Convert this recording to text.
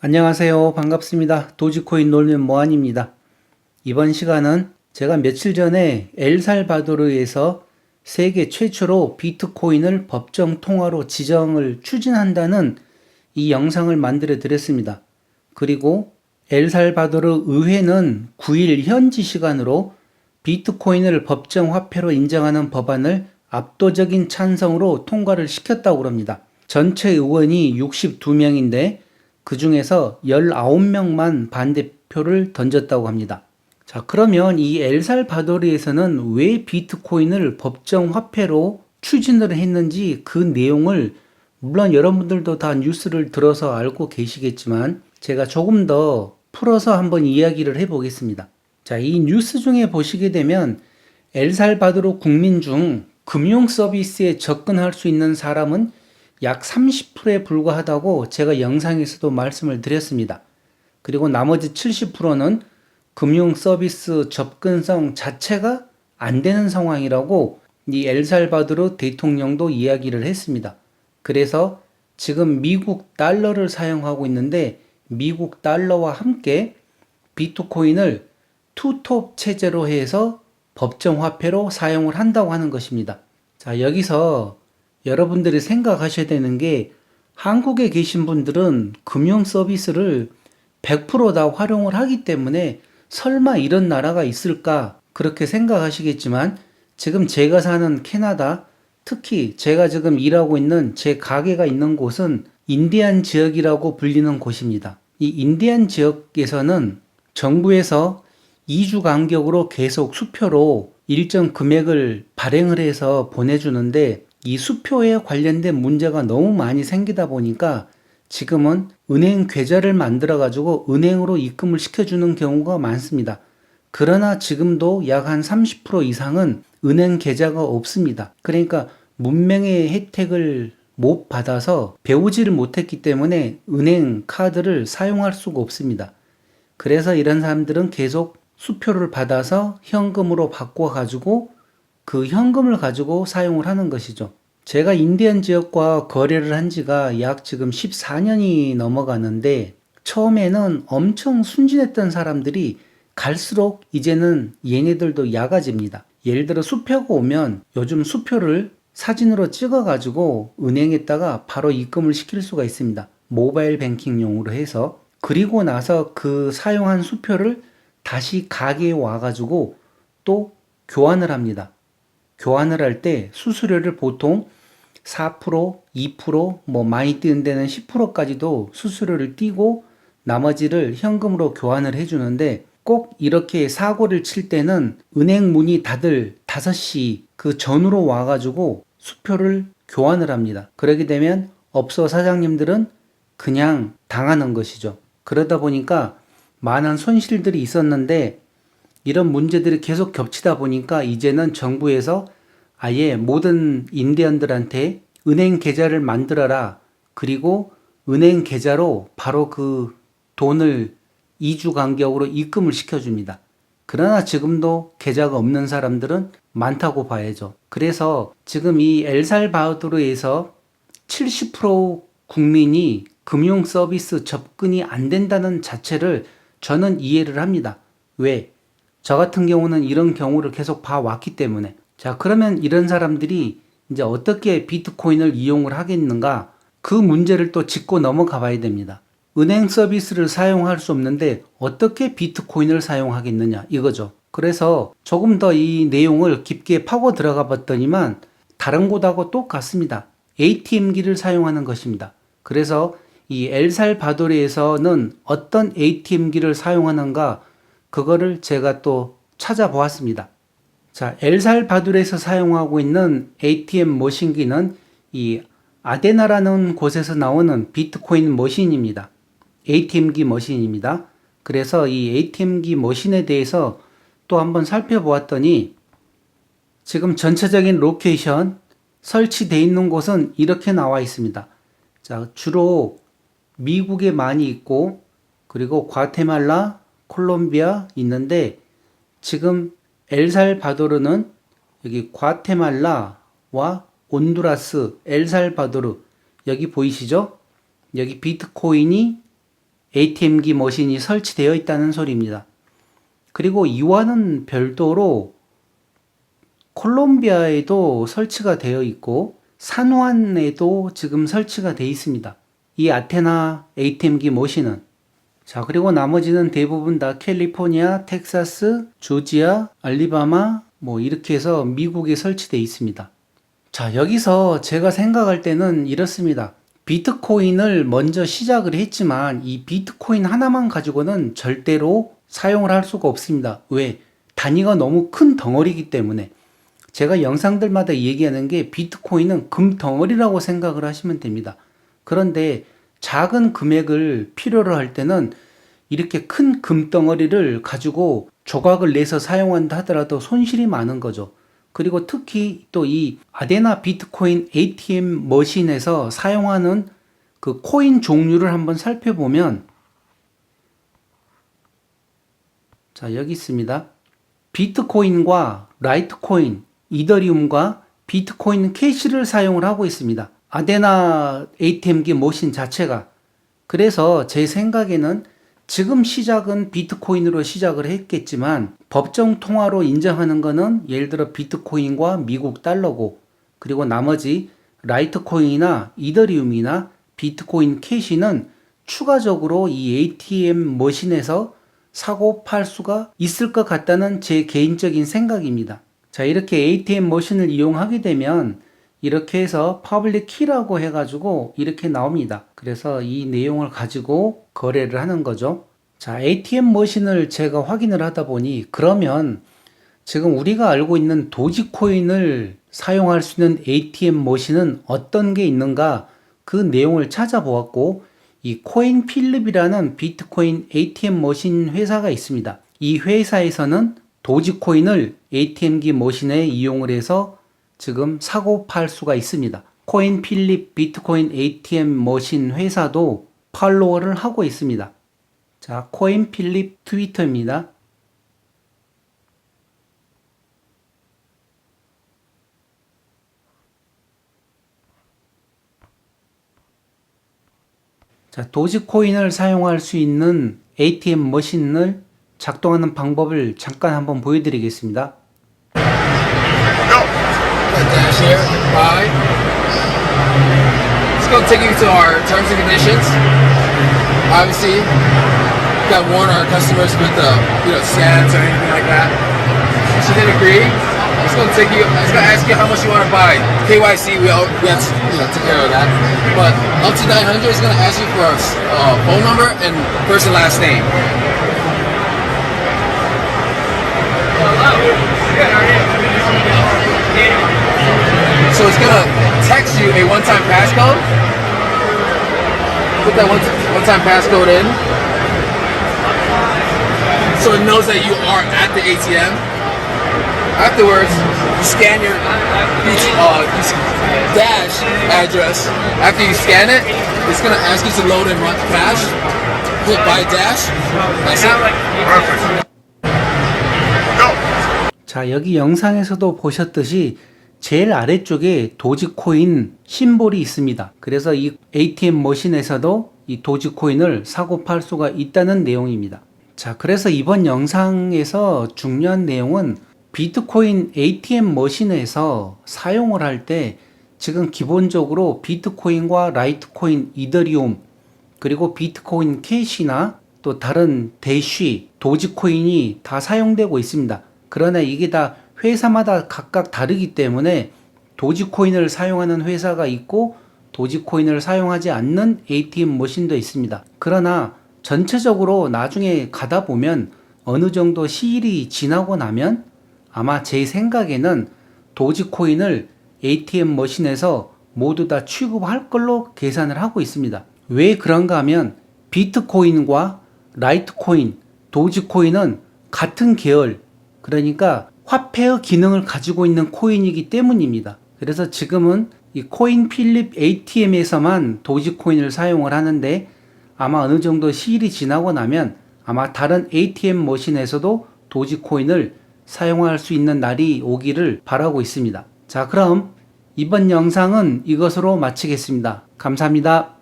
안녕하세요. 반갑습니다. 도지코인 놀면 뭐하니입니다. 이번 시간은 제가 며칠 전에 엘살바도르에서 세계 최초로 비트코인을 법정 통화로 지정을 추진한다는 이 영상을 만들어 드렸습니다. 그리고 엘살바도르 의회는 9일 현지 시간으로 비트코인을 법정 화폐로 인정하는 법안을 압도적인 찬성으로 통과를 시켰다고 합니다. 전체 의원이 62명인데 그 중에서 19명만 반대표를 던졌다고 합니다. 자, 그러면 이 엘살바도르에서는 왜 비트코인을 법정 화폐로 추진을 했는지 그 내용을 물론 여러분들도 다 뉴스를 들어서 알고 계시겠지만 제가 조금 더 풀어서 한번 이야기를 해보겠습니다. 자, 이 뉴스 중에 보시게 되면 엘살바도르 국민 중 금융 서비스에 접근할 수 있는 사람은 약 30%에 불과하다고 제가 영상에서도 말씀을 드렸습니다. 그리고 나머지 70%는 금융 서비스 접근성 자체가 안 되는 상황이라고 이 엘살바도르 대통령도 이야기를 했습니다. 그래서 지금 미국 달러를 사용하고 있는데 미국 달러와 함께 비트코인을 투톱 체제로 해서 법정 화폐로 사용을 한다고 하는 것입니다. 자, 여기서 여러분들이 생각하셔야 되는 게 한국에 계신 분들은 금융 서비스를 100%다 활용을 하기 때문에 설마 이런 나라가 있을까 그렇게 생각하시겠지만 지금 제가 사는 캐나다, 특히 제가 지금 일하고 있는 제 가게가 있는 곳은 인디안 지역이라고 불리는 곳입니다. 이 인디안 지역에서는 정부에서 2주 간격으로 계속 수표로 일정 금액을 발행을 해서 보내주는데 이 수표에 관련된 문제가 너무 많이 생기다 보니까 지금은 은행 계좌를 만들어 가지고 은행으로 입금을 시켜주는 경우가 많습니다. 그러나 지금도 약 한 30% 이상은 은행 계좌가 없습니다. 그러니까 문명의 혜택을 못 받아서 배우지를 못했기 때문에 은행 카드를 사용할 수가 없습니다. 그래서 이런 사람들은 계속 수표를 받아서 현금으로 바꿔 가지고 그 현금을 가지고 사용을 하는 것이죠. 제가 인디안 지역과 거래를 한 지가 약 지금 14년이 넘어가는데 처음에는 엄청 순진했던 사람들이 갈수록 이제는 얘네들도 야가집니다. 예를 들어 수표가 오면 요즘 수표를 사진으로 찍어 가지고 은행에다가 바로 입금을 시킬 수가 있습니다. 모바일 뱅킹용으로 해서. 그리고 나서 그 사용한 수표를 다시 가게에 와가지고 또 교환을 합니다. 교환을 할 때 수수료를 보통 4%, 2%, 많이 뛰는 데는 10%까지도 수수료를 띄고 나머지를 현금으로 교환을 해주는데 꼭 이렇게 사고를 칠 때는 은행 문이 닫을 5시 그 전후로 와가지고 수표를 교환을 합니다. 그렇게 되면 업소 사장님들은 그냥 당하는 것이죠. 그러다 보니까 많은 손실들이 있었는데 이런 문제들이 계속 겹치다 보니까 이제는 정부에서 아예 모든 인디언들한테 은행 계좌를 만들어라. 그리고 은행 계좌로 바로 그 돈을 2주 간격으로 입금을 시켜줍니다. 그러나 지금도 계좌가 없는 사람들은 많다고 봐야죠. 그래서 지금 이 엘살바도르에서 70% 국민이 금융 서비스 접근이 안 된다는 자체를 저는 이해를 합니다. 왜? 저 같은 경우는 이런 경우를 계속 봐왔기 때문에. 자, 그러면 이런 사람들이 이제 어떻게 비트코인을 이용을 하겠는가? 그 문제를 또 짚고 넘어가 봐야 됩니다. 은행 서비스를 사용할 수 없는데 어떻게 비트코인을 사용하겠느냐? 이거죠. 그래서 조금 더 이 내용을 깊게 파고 들어가 봤더니만 다른 곳하고 똑같습니다. ATM기를 사용하는 것입니다. 그래서 이 엘살바도르에서는 어떤 ATM기를 사용하는가 그거를 제가 또 찾아보았습니다. 자, 엘살바도르에서 사용하고 있는 ATM 머신기는 이 아데나라는 곳에서 나오는 비트코인 머신입니다. ATM기 머신입니다. 그래서 이 ATM기 머신에 대해서 또 한번 살펴보았더니 지금 전체적인 로케이션 설치되어 있는 곳은 이렇게 나와 있습니다. 자, 주로 미국에 많이 있고 그리고 과테말라, 콜롬비아 있는데 지금 엘살바도르는 여기 과테말라와 온두라스, 엘살바도르 여기 보이시죠? 여기 비트코인이 ATM기 머신이 설치되어 있다는 소리입니다. 그리고 이와는 별도로 콜롬비아에도 설치가 되어 있고 산후안에도 지금 설치가 되어 있습니다. 이 아테나 ATM기 머신은. 자, 그리고 나머지는 대부분 다 캘리포니아, 텍사스, 조지아, 알리바마 이렇게 해서 미국에 설치되어 있습니다. 자, 여기서 제가 생각할 때는 이렇습니다. 비트코인을 먼저 시작을 했지만 이 비트코인 하나만 가지고는 절대로 사용을 할 수가 없습니다. 왜? 단위가 너무 큰 덩어리이기 때문에. 제가 영상들마다 얘기하는 게 비트코인은 금덩어리라고 생각을 하시면 됩니다. 그런데 작은 금액을 필요로 할 때는 이렇게 큰 금덩어리를 가지고 조각을 내서 사용한다 하더라도 손실이 많은 거죠. 그리고 특히 또 이 아데나 비트코인 ATM 머신에서 사용하는 그 코인 종류를 한번 살펴보면, 자, 여기 있습니다. 비트코인과 라이트코인, 이더리움과 비트코인 캐시를 사용을 하고 있습니다. 아데나 ATM기 머신 자체가. 그래서 제 생각에는 지금 시작은 비트코인으로 시작을 했겠지만 법정 통화로 인정하는 거는 예를 들어 비트코인과 미국 달러고, 그리고 나머지 라이트코인이나 이더리움이나 비트코인 캐시는 추가적으로 이 ATM 머신에서 사고 팔 수가 있을 것 같다는 제 개인적인 생각입니다. 자, 이렇게 ATM 머신을 이용하게 되면 이렇게 해서 퍼블릭 키라고 해가지고 이렇게 나옵니다. 그래서 이 내용을 가지고 거래를 하는 거죠. 자, ATM 머신을 제가 확인을 하다 보니, 그러면 지금 우리가 알고 있는 도지코인을 사용할 수 있는 ATM 머신은 어떤 게 있는가, 그 내용을 찾아보았고, 이 코인필립이라는 비트코인 ATM 머신 회사가 있습니다. 이 회사에서는 도지코인을 ATM기 머신에 이용을 해서 지금 사고 팔 수가 있습니다. 코인필립 비트코인 ATM 머신 회사도 팔로워를 하고 있습니다. 자, 코인필립 트위터입니다. 자, 도지코인을 사용할 수 있는 ATM 머신을 작동하는 방법을 잠깐 한번 보여드리겠습니다. Dash here, buy. It's going to take you to our terms and conditions. Obviously, we've got to warn our customers with the scans or anything like that. Once you did agree, it's going to take you. It's going to ask you how much you want to buy. KYC, we have to take care of that. But up to 900, it's going to ask you for a phone number and first and last name. So it's gonna text you a one-time passcode. Put that one-time passcode in, so it knows that you are at the ATM. Afterwards, you scan your Dash address. After you scan it, it's gonna ask you to load and run cash. Hit buy Dash. That's it. Perfect. 자, 여기 영상에서도 보셨듯이 제일 아래쪽에 도지코인 심볼이 있습니다. 그래서 이 ATM 머신에서도 이 도지코인을 사고 팔 수가 있다는 내용입니다. 자, 그래서 이번 영상에서 중요한 내용은 비트코인 ATM 머신에서 사용을 할 때 지금 기본적으로 비트코인과 라이트코인, 이더리움, 그리고 비트코인 캐시나 또 다른 대쉬, 도지코인이 다 사용되고 있습니다. 그러나 이게 다 회사마다 각각 다르기 때문에 도지코인을 사용하는 회사가 있고 도지코인을 사용하지 않는 ATM 머신도 있습니다. 그러나 전체적으로 나중에 가다 보면 어느 정도 시일이 지나고 나면 아마 제 생각에는 도지코인을 ATM 머신에서 모두 다 취급할 걸로 계산을 하고 있습니다. 왜 그런가 하면 비트코인과 라이트코인, 도지코인은 같은 계열, 그러니까 화폐의 기능을 가지고 있는 코인이기 때문입니다. 그래서 지금은 이 코인필립 ATM에서만 도지코인을 사용을 하는데 아마 어느 정도 시일이 지나고 나면 아마 다른 ATM 머신에서도 도지코인을 사용할 수 있는 날이 오기를 바라고 있습니다. 자, 그럼 이번 영상은 이것으로 마치겠습니다. 감사합니다.